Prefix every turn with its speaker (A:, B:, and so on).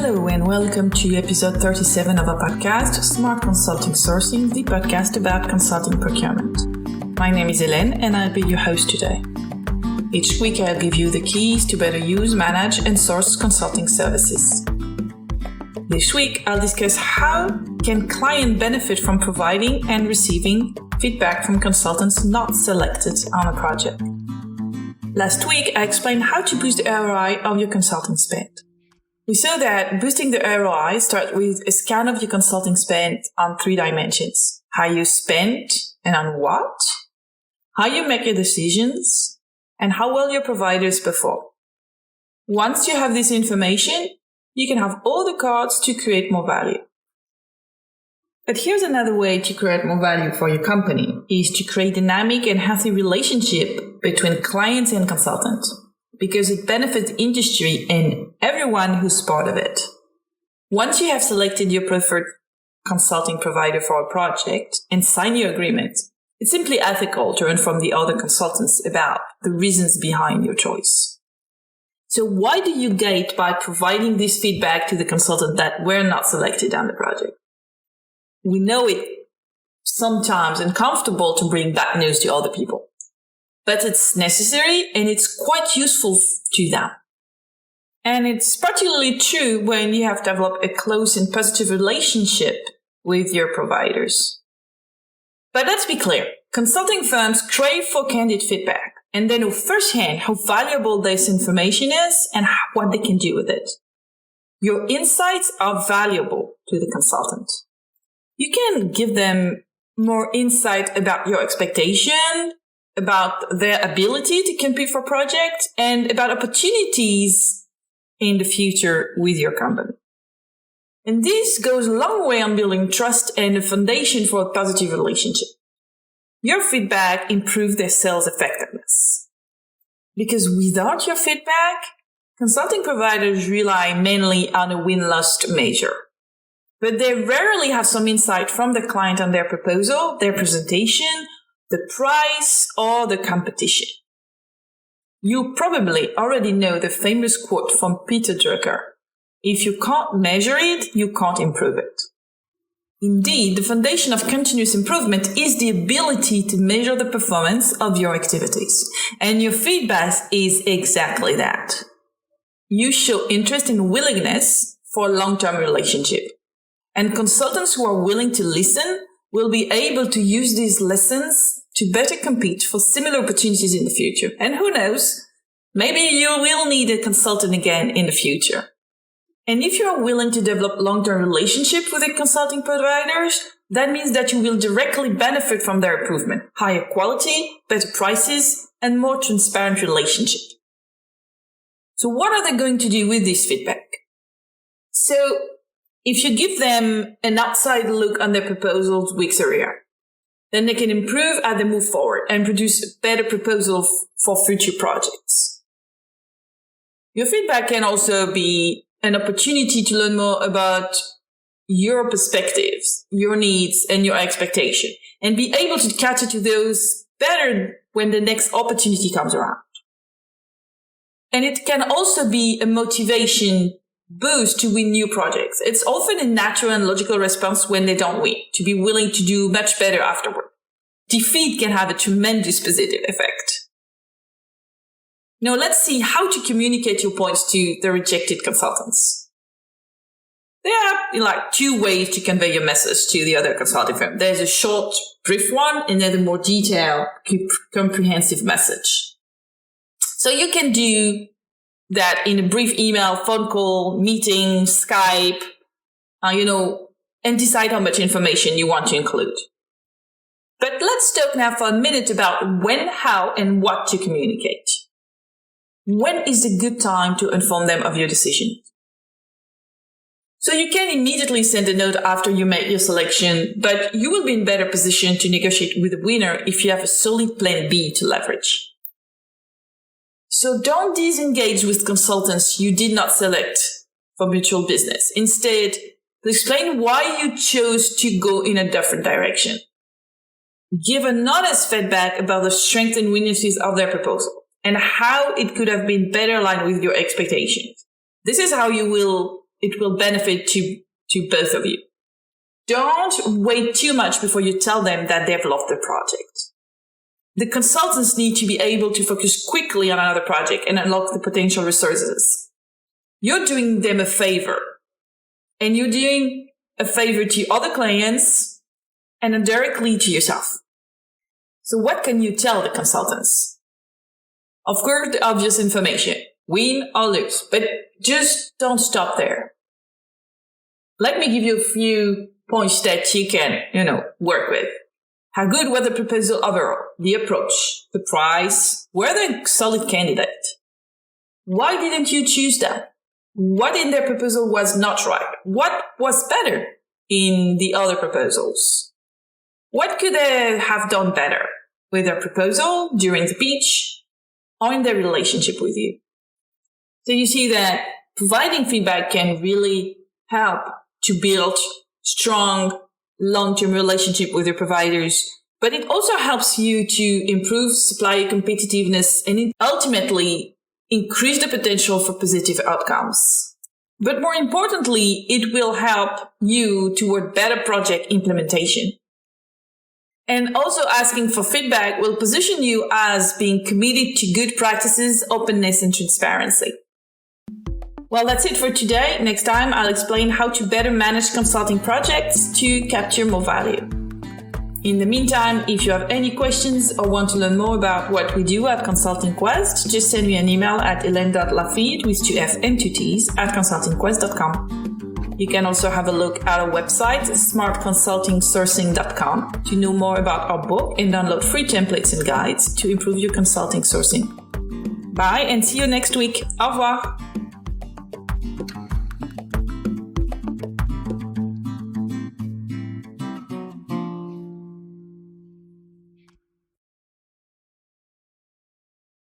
A: Hello and welcome to episode 37 of our podcast, Smart Consulting Sourcing, the podcast about consulting procurement. My name is Hélène and I'll be your host today. Each week I'll give you the keys to better use, manage and source consulting services. This week I'll discuss how can clients benefit from providing and receiving feedback from consultants not selected on a project. Last week I explained how to boost the ROI of your consulting spend. We saw that boosting the ROI starts with a scan of your consulting spend on 3 dimensions. How you spend and on what, how you make your decisions, and how well your providers perform. Once you have this information, you can have all the cards to create more value. But here's another way to create more value for your company, is to create dynamic and healthy relationship between clients and consultants, because it benefits the industry and everyone who's part of it. Once you have selected your preferred consulting provider for a project and sign your agreement, it's simply ethical to inform the other consultants about the reasons behind your choice. So why do you gate by providing this feedback to the consultant that were not selected on the project? We know it sometimes uncomfortable to bring bad news to other people, but it's necessary and it's quite useful to them. And it's particularly true when you have developed a close and positive relationship with your providers. But let's be clear, consulting firms crave for candid feedback and they know firsthand how valuable this information is and what they can do with it. Your insights are valuable to the consultant. You can give them more insight about your expectation, about their ability to compete for projects, and about opportunities in the future with your company. And this goes a long way on building trust and a foundation for a positive relationship. Your feedback improves their sales effectiveness. Because without your feedback, consulting providers rely mainly on a win-loss measure. But they rarely have some insight from the client on their proposal, their presentation, the price, or the competition. You probably already know the famous quote from Peter Drucker: "If you can't measure it, you can't improve it." Indeed, the foundation of continuous improvement is the ability to measure the performance of your activities. And your feedback is exactly that. You show interest and willingness for a long-term relationship. And consultants who are willing to listen will be able to use these lessons to better compete for similar opportunities in the future. And who knows, maybe you will need a consultant again in the future. And if you are willing to develop long-term relationship with the consulting providers, that means that you will directly benefit from their improvement, higher quality, better prices, and more transparent relationship. So what are they going to do with this feedback? So if you give them an outside look on their proposals weeks earlier, then they can improve as they move forward and produce a better proposal for future projects. Your feedback can also be an opportunity to learn more about your perspectives, your needs, and your expectation, and be able to cater to those better when the next opportunity comes around. And it can also be a motivation boost to win new projects. It's often a natural and logical response when they don't win, to be willing to do much better afterward. Defeat can have a tremendous positive effect. Now let's see how to communicate your points to the rejected consultants. There are 2 ways to convey your message to the other consulting firm. There's a short, brief one, and then a more detailed, comprehensive message. So you can do that in a brief email, phone call, meeting, Skype, and decide how much information you want to include. But let's talk now for a minute about when, how, and what to communicate. When is a good time to inform them of your decision? So you can immediately send a note after you make your selection, but you will be in better position to negotiate with the winner if you have a solid plan B to leverage. So don't disengage with consultants you did not select for mutual business. Instead, explain why you chose to go in a different direction. Give an honest feedback about the strengths and weaknesses of their proposal and how it could have been better aligned with your expectations. This is how you will it will benefit to both of you. Don't wait too much before you tell them that they've loved the project. The consultants need to be able to focus quickly on another project and unlock the potential resources. You're doing them a favor, and you're doing a favor to other clients and indirectly to yourself. So what can you tell the consultants? Of course, the obvious information, win or lose, but just don't stop there. Let me give you a few points that you can, work with. How good was the proposal overall? The approach, the price, were they a solid candidate? Why didn't you choose them? What in their proposal was not right? What was better in the other proposals? What could they have done better with their proposal, during the pitch, or in their relationship with you? So you see that providing feedback can really help to build strong long-term relationship with your providers, but it also helps you to improve supplier competitiveness and ultimately increase the potential for positive outcomes. But more importantly, it will help you toward better project implementation. And also asking for feedback will position you as being committed to good practices, openness, and transparency. Well, that's it for today. Next time, I'll explain how to better manage consulting projects to capture more value. In the meantime, if you have any questions or want to learn more about what we do at Consulting Quest, just send me an email at hélène.laffitte with 2 F and 2 T's at consultingquest.com. You can also have a look at our website, smartconsultingsourcing.com, to know more about our book and download free templates and guides to improve your consulting sourcing. Bye and see you next week. Au revoir.